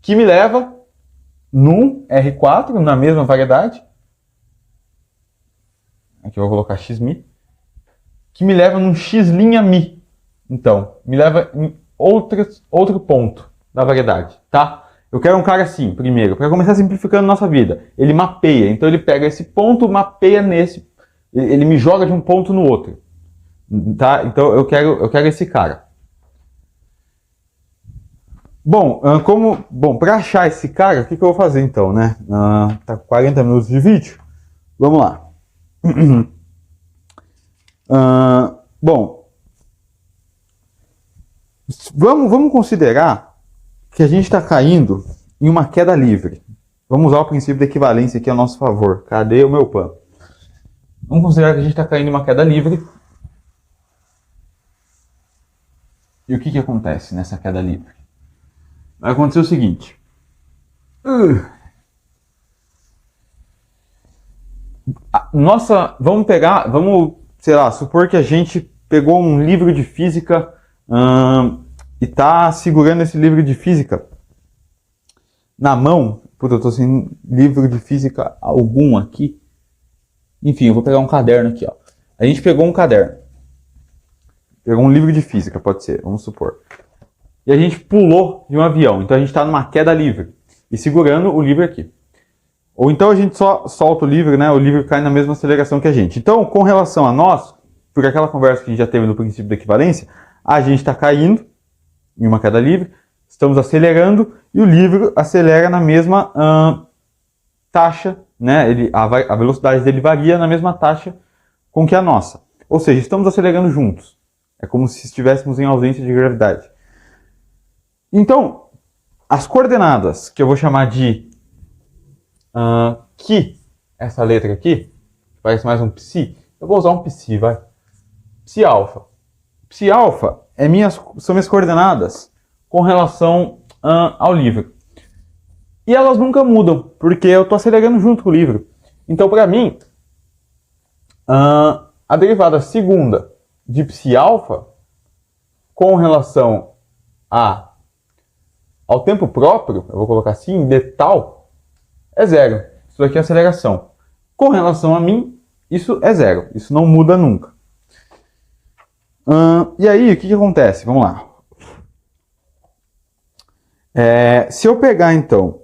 que me leva num R4, na mesma variedade. Aqui eu vou colocar xmi, que me leva num x'mi. Então, me leva em outro ponto da variedade, tá? Eu quero um cara assim, primeiro, para começar simplificando nossa vida. Ele mapeia, então ele pega esse ponto, mapeia nesse, ele me joga de um ponto no outro, tá? Então eu quero esse cara. Bom, para achar esse cara, o que eu vou fazer então, né? Tá com 40 minutos de vídeo. Vamos lá. Bom, vamos considerar que a gente está caindo em uma queda livre. Vamos usar o princípio da equivalência aqui a nosso favor. Cadê o meu pan? Vamos considerar que a gente está caindo em uma queda livre. E o que acontece nessa queda livre? Vai acontecer o seguinte. Vamos, sei lá, supor que a gente pegou um livro de física e está segurando esse livro de física na mão. Puta, eu estou sem livro de física algum aqui. Enfim, eu vou pegar um caderno aqui, ó. A gente pegou um caderno. Pegou um livro de física, pode ser, vamos supor. E a gente pulou de um avião. Então a gente está numa queda livre. E segurando o livro aqui. Ou então a gente só solta o livro, né? O livro cai na mesma aceleração que a gente. Então, com relação a nós, por aquela conversa que a gente já teve no princípio da equivalência, a gente está caindo em uma queda livre, estamos acelerando e o livro acelera na mesma taxa, né? A velocidade dele varia na mesma taxa com que a nossa. Ou seja, estamos acelerando juntos. É como se estivéssemos em ausência de gravidade. Então, as coordenadas que eu vou chamar de que, essa letra aqui, parece mais um psi, eu vou usar um psi, vai. Psi alfa. Psi alfa são minhas coordenadas com relação ao livro. E elas nunca mudam, porque eu estou acelerando junto com o livro. Então, para mim, a derivada segunda de psi alfa com relação ao tempo próprio, eu vou colocar assim, de tal, é zero. Isso aqui é aceleração. Com relação a mim, isso é zero. Isso não muda nunca. E aí, o que acontece? Vamos lá. Se eu pegar, então,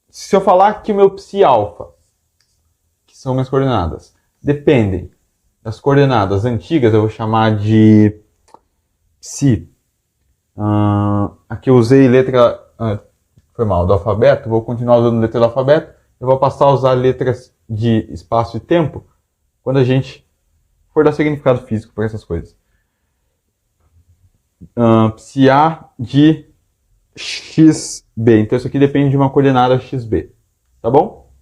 se eu falar que o meu psi alfa, que são minhas coordenadas, dependem das coordenadas antigas, eu vou chamar de psi. Aqui eu usei letra... foi mal, do alfabeto. Vou continuar usando letra do alfabeto. Eu vou passar a usar letras de espaço e tempo quando a gente for dar significado físico para essas coisas. Psi A de xb. Então isso aqui depende de uma coordenada xb. Tá bom?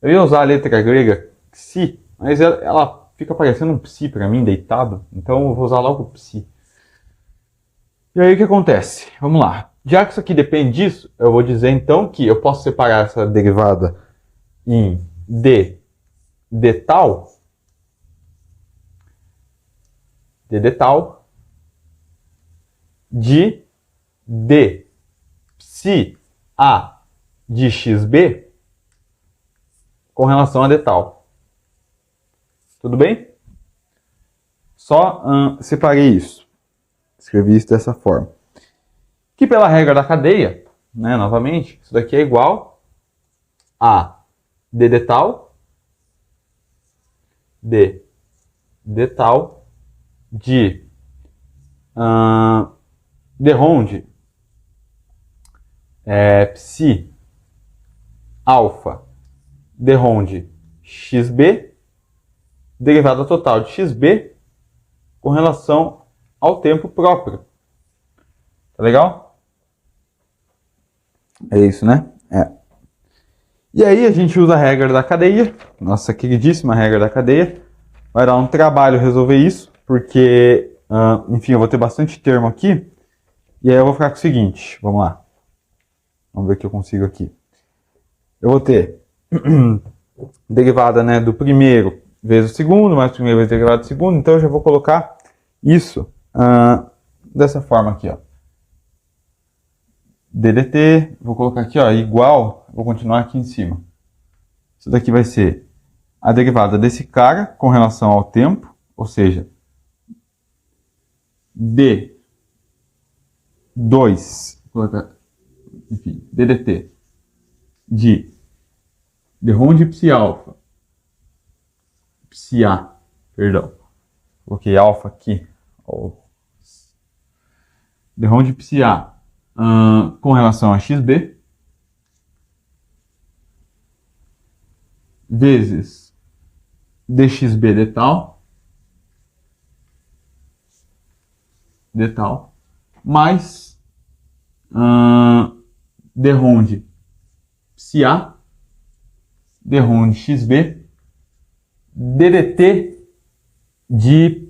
Eu ia usar a letra grega psi, mas ela fica parecendo um psi para mim, deitado. Então eu vou usar logo psi. E aí o que acontece? Vamos lá. Já que isso aqui depende disso, eu vou dizer então que eu posso separar essa derivada em d tal, de d psi a de xb com relação a d tal. Tudo bem? Só separei isso. Escrevi isso dessa forma. Que pela regra da cadeia, né, novamente, isso daqui é igual a d tal de d ronde psi alfa d ronde xb derivada total de xb com relação ao tempo próprio. Tá legal? É isso, né? E aí a gente usa a regra da cadeia, nossa queridíssima regra da cadeia. Vai dar um trabalho resolver isso, porque, enfim, eu vou ter bastante termo aqui. E aí eu vou ficar com o seguinte, vamos lá. Vamos ver o que eu consigo aqui. Eu vou ter derivada, né, do primeiro vezes o segundo, mais o primeiro vezes a derivada do segundo. Então eu já vou colocar isso dessa forma aqui, ó. ddt, vou colocar aqui, ó, igual, vou continuar aqui em cima. Isso daqui vai ser a derivada desse cara com relação ao tempo, ou seja, d2, vou colocar, enfim, ddt de d ronde psi alfa, psi a, perdão, coloquei alfa aqui, d ronde psi a com relação a xb vezes dxb d tal mais d ronde psi a d ronde xb ddt de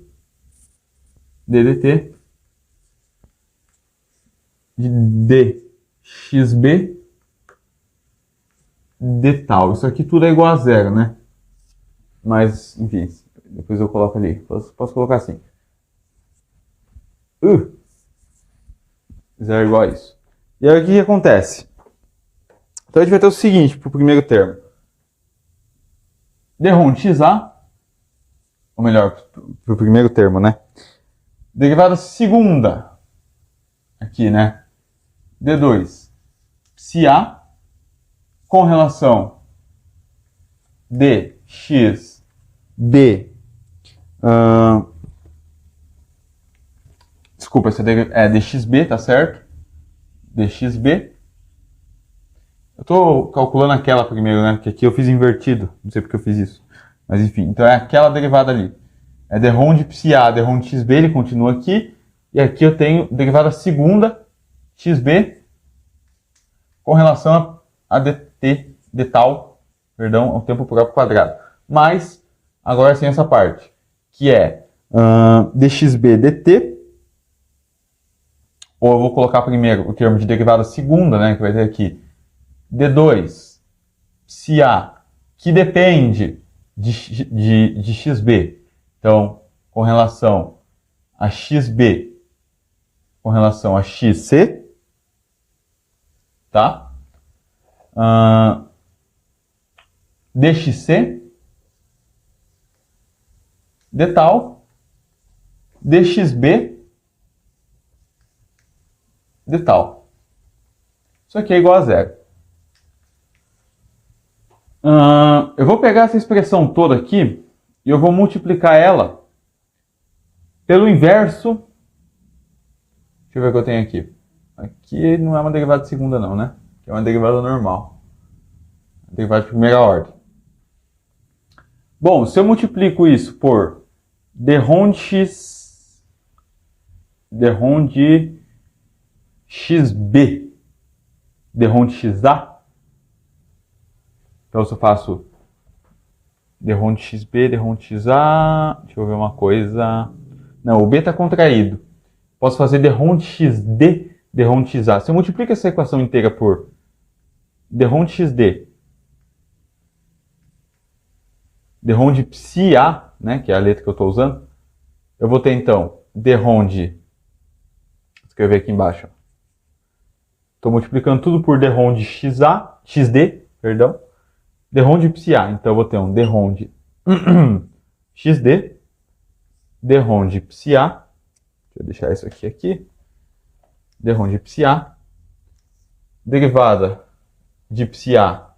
dxb d tal. Isso aqui tudo é igual a zero, né? Mas, enfim, depois eu coloco ali. Posso colocar assim. Zero é igual a isso. E aí o que acontece? Então a gente vai ter o seguinte para o primeiro termo. d ronde xa, ou melhor, para o primeiro termo, né? Derivada segunda, aqui, né? d2 psi a com relação dxb, desculpa, essa é dxb, tá certo? dxb. Eu tô calculando aquela primeiro, né? Porque aqui eu fiz invertido, não sei porque eu fiz isso. Mas enfim, então é aquela derivada ali. É derrom de psi-a, derrom de xb, ele continua aqui. E aqui eu tenho derivada segunda, xb, com relação a dt, de tal, perdão, ao tempo próprio quadrado. Mas, agora sem essa parte, que é dxb dt, ou eu vou colocar primeiro o termo de derivada segunda, né, que vai ter aqui, d2 psi-a, que depende de xb. Então, com relação a xb, com relação a xc, tá? Dxc, d tal, dxb, d tal. Isso aqui é igual a zero. Eu vou pegar essa expressão toda aqui e eu vou multiplicar ela pelo inverso. Deixa eu ver o que eu tenho aqui. Aqui não é uma derivada de segunda não, né? Aqui é uma derivada normal. Derivada de primeira ordem. Bom, se eu multiplico isso por derrom de xb, derrom de xa, então se eu faço derrom de xb, derrom de xa, deixa eu ver uma coisa. Não, o b está contraído. Posso fazer derrom de xd, derrom de xa. Se eu multiplico essa equação inteira por derrom de xd, derrom de psi-a, né, que é a letra que eu estou usando, eu vou ter então derrom de, vou escrever aqui embaixo, estou multiplicando tudo por derrom de xa, xd, perdão, derrom de psi-a, então eu vou ter um derrom de xd, derrom de psi-a, deixa eu deixar isso aqui, derrom de psi-a, derivada de psi-a,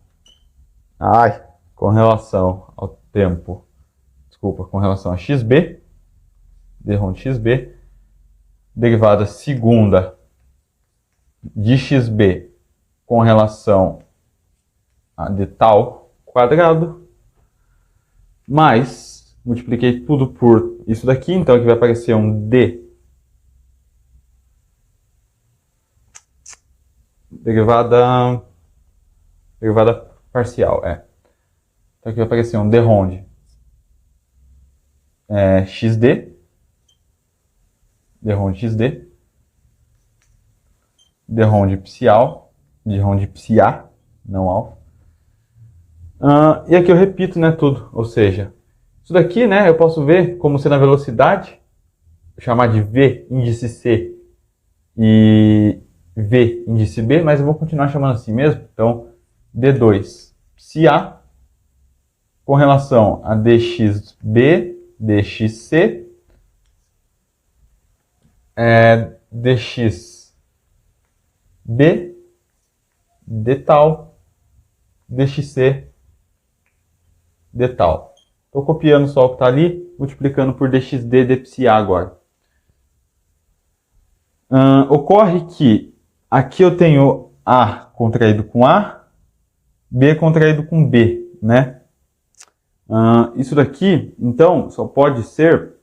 com relação ao tempo, desculpa, com relação a xb, derrom de xb, derivada segunda de xb com relação a d tal quadrado, mais, multipliquei tudo por isso daqui, então aqui vai aparecer um d, derivada parcial, então aqui vai aparecer um derrom de xd, derrom de xd, derrom de psi-al, derrom de psi-a, não alfa. E aqui eu repito, né, tudo, ou seja, isso daqui, né, eu posso ver como sendo a velocidade, chamar de v índice c e v índice b, mas eu vou continuar chamando assim mesmo. Então, d2 psi-a com relação a dxb, dxc, dxb, d tal, dxc, d tal. Estou copiando só o que está ali, multiplicando por dxd, d psi-a agora. Ocorre que aqui eu tenho A contraído com A, B contraído com B, né? Isso daqui, então, só pode ser...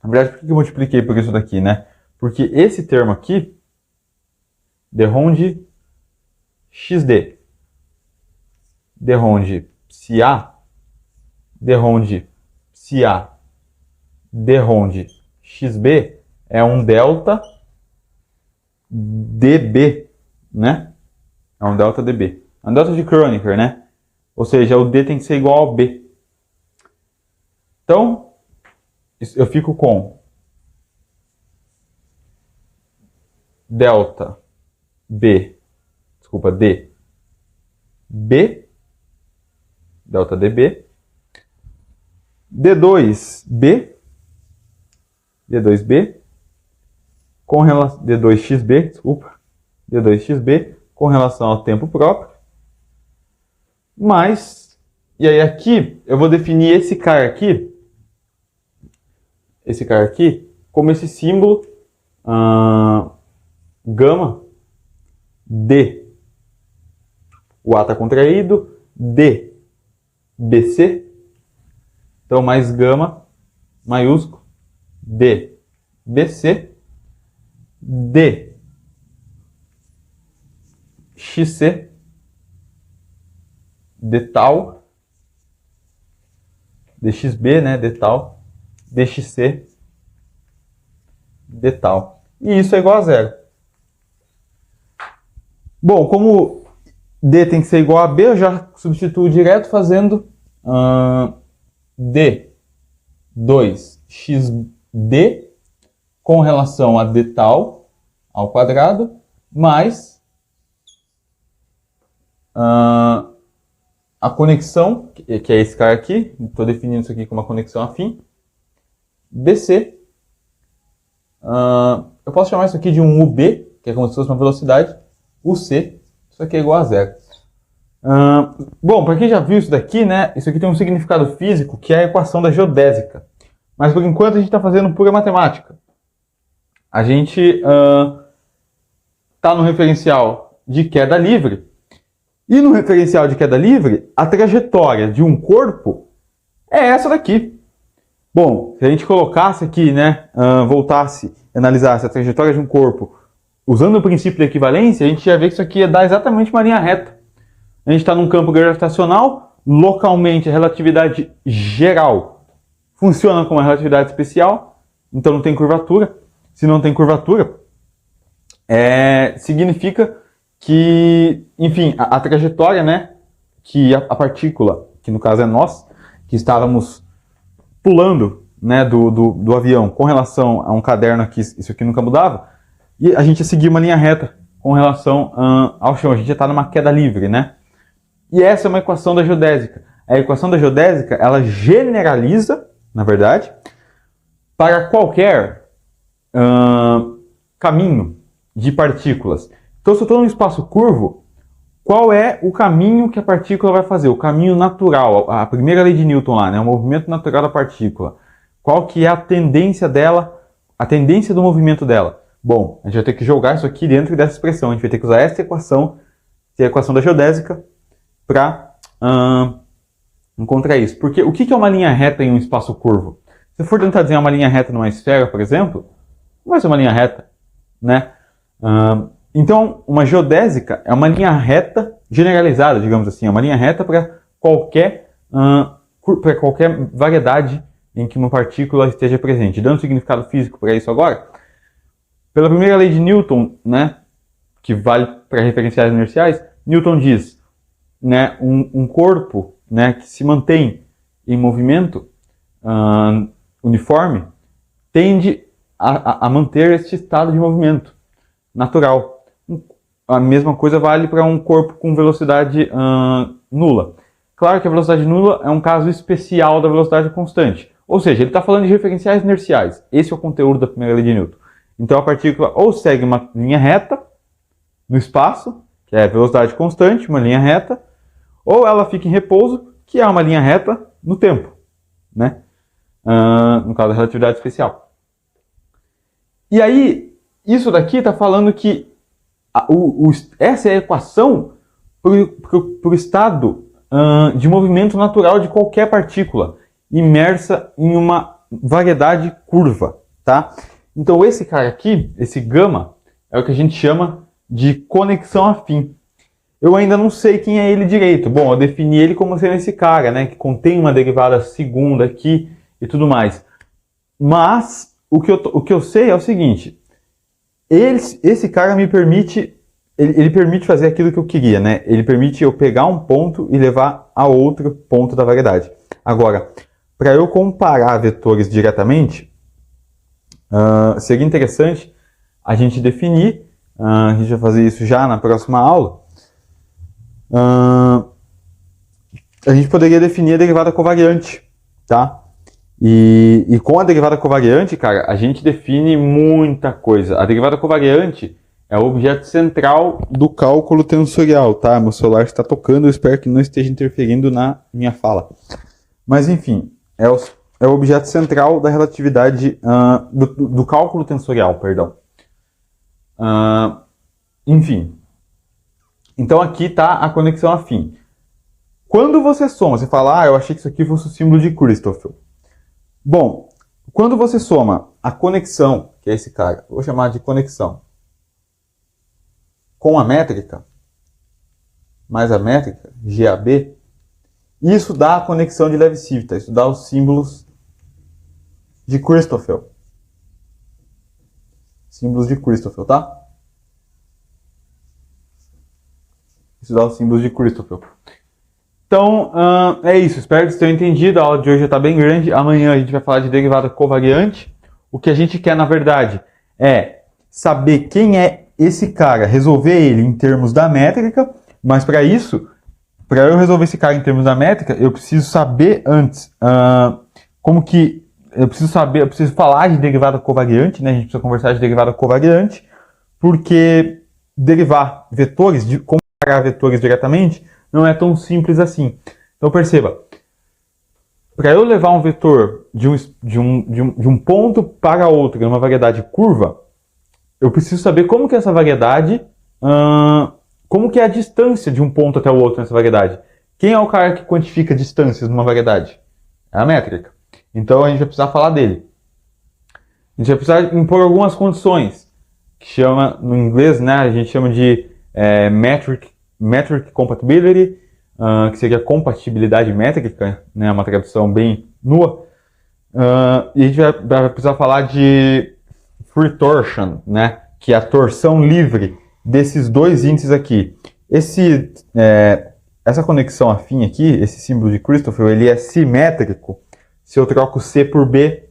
Na verdade, por que eu multipliquei por isso daqui, né? Porque esse termo aqui, derrom de xd, derrom de psi-a, derrom de psi-a, derrom de xb, é um delta dB, né? É um delta dB. É um delta de Kronecker, né? Ou seja, o D tem que ser igual ao B. Então, eu fico com delta B, desculpa, D, B, delta dB, D2B, D2B, com relação, D2xb, desculpa, D2xb com relação ao tempo próprio, mais E aí aqui eu vou definir esse cara aqui como esse símbolo gama D. O A está contraído, D, BC. Então, mais gama maiúsculo, D, BC, D, XC, D tal, DXB, né, D tal, DXC, D tal. E isso é igual a zero. Bom, como D tem que ser igual a B, eu já substituo direto fazendo D2xD com relação a D tal ao quadrado, mais a conexão, que é esse cara aqui, estou definindo isso aqui como uma conexão afim, BC. Eu posso chamar isso aqui de um UB, que é como se fosse uma velocidade, UC, isso aqui é igual a zero. Bom, para quem já viu isso daqui, né, isso aqui tem um significado físico, que é a equação da geodésica. Mas por enquanto a gente está fazendo pura matemática. A gente está no referencial de queda livre. E no referencial de queda livre, a trajetória de um corpo é essa daqui. Bom, se a gente colocasse aqui, né, voltasse e analisasse a trajetória de um corpo usando o princípio da equivalência, a gente ia ver que isso aqui ia dar exatamente uma linha reta. A gente está num campo gravitacional, localmente a relatividade geral funciona como a relatividade especial, então não tem curvatura. Se não tem curvatura, significa que, enfim, a trajetória, né, que a partícula, que no caso é nós, que estávamos pulando, né, do avião com relação a um caderno aqui, isso aqui nunca mudava, e a gente ia seguir uma linha reta com relação ao chão, a gente já está numa queda livre, né? E essa é uma equação da geodésica. A equação da geodésica, ela generaliza, na verdade, para qualquer caminho de partículas. Então, se eu estou num espaço curvo, qual é o caminho que a partícula vai fazer? O caminho natural, a primeira lei de Newton lá, né? O movimento natural da partícula. Qual que é a tendência dela, a tendência do movimento dela? Bom, a gente vai ter que jogar isso aqui dentro dessa expressão. A gente vai ter que usar essa equação, que é a equação da geodésica, para encontrar isso. Porque o que é uma linha reta em um espaço curvo? Se for tentar desenhar uma linha reta numa esfera, por exemplo, não vai ser uma linha reta, né? Então, uma geodésica é uma linha reta generalizada, digamos assim. É uma linha reta para qualquer variedade em que uma partícula esteja presente. Dando significado físico para isso agora, pela primeira lei de Newton, né, que vale para referenciais inerciais, Newton diz, né, um corpo, né, que se mantém em movimento uniforme tende a manter este estado de movimento natural. A mesma coisa vale para um corpo com velocidade nula. Claro que a velocidade nula é um caso especial da velocidade constante. Ou seja, ele está falando de referenciais inerciais. Esse é o conteúdo da primeira lei de Newton. Então a partícula ou segue uma linha reta no espaço, que é velocidade constante, uma linha reta, ou ela fica em repouso, que é uma linha reta no tempo, né? No caso da relatividade especial. E aí, isso daqui está falando que essa é a equação para o estado de movimento natural de qualquer partícula imersa em uma variedade curva, tá? Então esse cara aqui, esse gama, é o que a gente chama de conexão afim. Eu ainda não sei quem é ele direito. Bom, eu defini ele como sendo esse cara, né, que contém uma derivada segunda aqui e tudo mais. Mas o que eu sei é o seguinte: esse cara me permite, ele permite fazer aquilo que eu queria, né? Ele permite eu pegar um ponto e levar a outro ponto da variedade. Agora, para eu comparar vetores diretamente, seria interessante a gente definir, a gente vai fazer isso já na próxima aula, a gente poderia definir a derivada covariante, tá? E com a derivada covariante, cara, a gente define muita coisa. A derivada covariante É o objeto central do cálculo tensorial, tá? Meu celular está tocando, eu espero que não esteja interferindo na minha fala. Mas enfim, é o objeto central da relatividade, do cálculo tensorial, perdão. Enfim. Então aqui está a conexão afim. Quando você soma, você fala, eu achei que isso aqui fosse o símbolo de Christoffel. Bom, quando você soma a conexão, que é esse cara, vou chamar de conexão, com a métrica, mais a métrica, GAB, isso dá a conexão de Levi-Civita, isso dá os símbolos de Christoffel. Símbolos de Christoffel, tá? Isso dá os símbolos de Christoffel. Então, é isso. Espero que vocês tenham entendido. A aula de hoje já está bem grande. Amanhã a gente vai falar de derivada covariante. O que a gente quer, na verdade, é saber quem é esse cara, resolver ele em termos da métrica, mas para isso, para eu resolver esse cara em termos da métrica, eu preciso saber antes como que... Eu preciso falar de derivada covariante, né? A gente precisa conversar de derivada covariante, porque derivar vetores, comparar vetores diretamente, não é tão simples assim. Então perceba, para eu levar um vetor de um ponto para outro, numa variedade curva, eu preciso saber como que é essa variedade, como que é a distância de um ponto até o outro nessa variedade. Quem é o cara que quantifica distâncias numa variedade? É a métrica. Então a gente vai precisar falar dele. A gente vai precisar impor algumas condições, que chama, no inglês, né, a gente chama de metric compatibility, que seria compatibilidade métrica, né, uma tradução bem nua. E a gente vai precisar falar de free torsion, né, que é a torção livre desses dois índices aqui. Essa conexão afim aqui, esse símbolo de Christoffel, ele é simétrico se eu troco C por B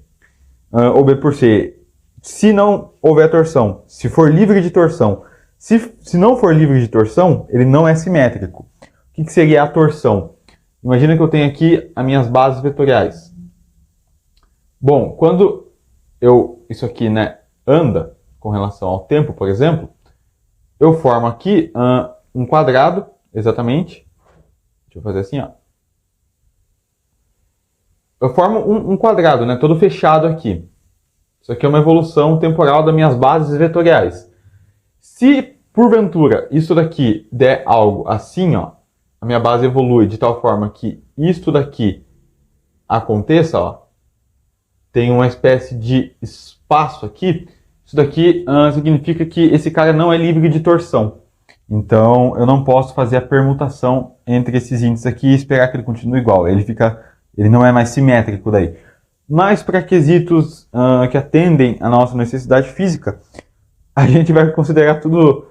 ou B por C. Se não houver torção, se for livre de torção. Se não for livre de torção, ele não é simétrico. O que seria a torção? Imagina que eu tenho aqui as minhas bases vetoriais. Bom, quando isso aqui, né, anda com relação ao tempo, por exemplo, eu formo aqui um quadrado, exatamente. Deixa eu fazer assim, ó. Eu formo um quadrado, né, todo fechado aqui. Isso aqui é uma evolução temporal das minhas bases vetoriais. Se, porventura, isso daqui der algo assim, ó, a minha base evolui de tal forma que isto daqui aconteça, ó, tem uma espécie de espaço aqui, isso daqui significa que esse cara não é livre de torção. Então, eu não posso fazer a permutação entre esses índices aqui e esperar que ele continue igual. Ele não é mais simétrico daí. Mas para quesitos que atendem à nossa necessidade física, a gente vai considerar tudo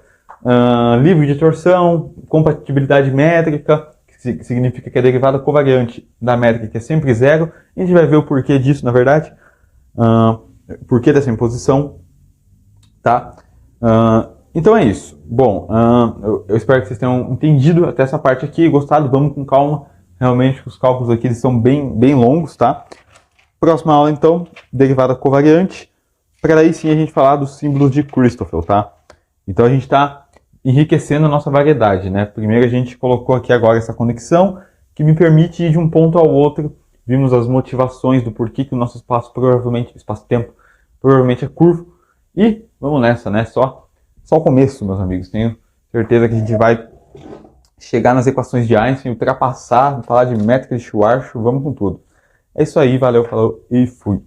livre de torção, compatibilidade métrica, que significa que a derivada covariante da métrica é sempre zero. A gente vai ver o porquê disso, na verdade. Porquê dessa imposição. Tá? Então é isso. Bom, eu espero que vocês tenham entendido até essa parte aqui, gostado. Vamos com calma. Realmente os cálculos aqui eles são bem longos, tá? Próxima aula, então, derivada covariante. Para aí sim a gente falar dos símbolos de Christoffel, tá? Então a gente está enriquecendo a nossa variedade, né? Primeiro a gente colocou aqui agora essa conexão que me permite ir de um ponto ao outro. Vimos as motivações do porquê que o nosso espaço-tempo provavelmente é curvo. E vamos nessa, né? Só o começo, meus amigos. Tenho certeza que a gente vai chegar nas equações de Einstein, ultrapassar, falar de métrica de Schwarzschild, vamos com tudo. É isso aí, valeu, falou e fui.